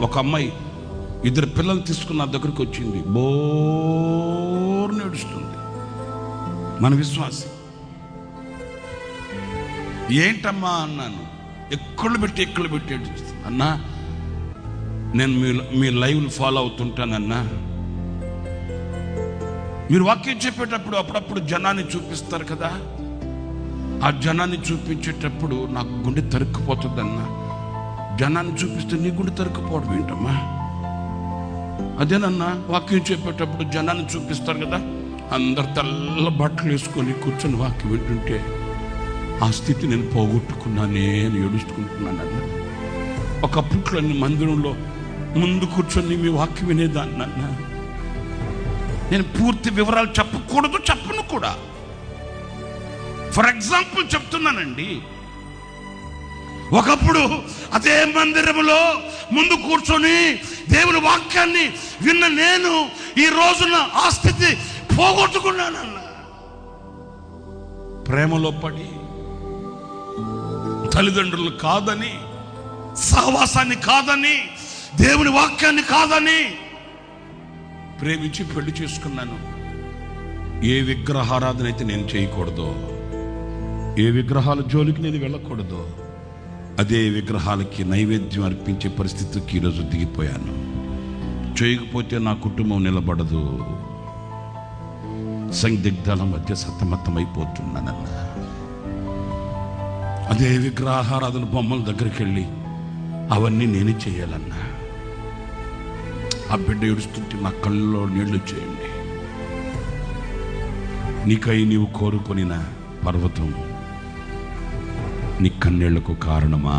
ఒక అమ్మాయి 2 పిల్లలు తీసుకున్న నా దగ్గరికి వచ్చింది, బోర్ నేడుస్తుంది. మన విశ్వాసి. ఏంటమ్మా అన్నాను. ఎక్కళ్ళు పెట్టి ఏడుస్తుంది. అన్నా, నేను మీ లైవ్లు ఫాలో అవుతుంటానన్నా. మీరు వాక్యం చెప్పేటప్పుడు అప్పుడప్పుడు జనాన్ని చూపిస్తారు కదా, ఆ జనాన్ని చూపించేటప్పుడు నాకు గుండె తరుక్కుపోతుందన్నా. జనాన్ని చూపిస్తే నీ గుండె తరుక్కుపోవడం ఏంటమ్మా? అదేనన్నా, వాక్యం చెప్పేటప్పుడు జనాన్ని చూపిస్తారు కదా, అందరు తెల్ల బట్టలు వేసుకొని కూర్చొని వాక్యం వింటుంటే ఆ స్థితి నేను పోగొట్టుకున్నానే అని ఏడుచుకుంటున్నానన్నా. ఒకప్పట్లో మందిరంలో ముందు కూర్చొని మీ వాక్యం వినేదాన్ని అన్నా. నేను పూర్తి వివరాలు చెప్పకూడదు, చెప్పను కూడా. ఫర్ ఎగ్జాంపుల్ చెప్తున్నానండి, ఒకప్పుడు అదే మందిరంలో ముందు కూర్చొని దేవుని వాక్యాన్ని విన్న నేను ఈ రోజున ఆ స్థితి పోగొట్టుకున్నానన్నా. ప్రేమలో పడి, తల్లిదండ్రులు కాదని, సహవాసాన్ని కాదని, దేవుని వాక్యాన్ని కాదని ప్రేమించి పెళ్లి చేసుకున్నాను. ఏ విగ్రహారాధన అయితే నేను చేయకూడదో, ఏ విగ్రహాల జోలికి నేను వెళ్ళకూడదో, అదే విగ్రహాలకి నైవేద్యం అర్పించే పరిస్థితికి ఈరోజు దిగిపోయాను. చేయకపోతే నా కుటుంబం నిలబడదు. సందిగ్ధాల మధ్య సతమతమైపోతున్నానన్నా. అదే విగ్రహారాధన బొమ్మల దగ్గరికి వెళ్ళి అవన్నీ నేనే చేయాలన్నా. ఆ బిడ్డ ఏడుస్తుంటే నా కళ్ళలో నీళ్లు చేయండి. నీకై నీవు కోరుకొనిన పర్వతం నీ కన్నీళ్లకు కారణమా?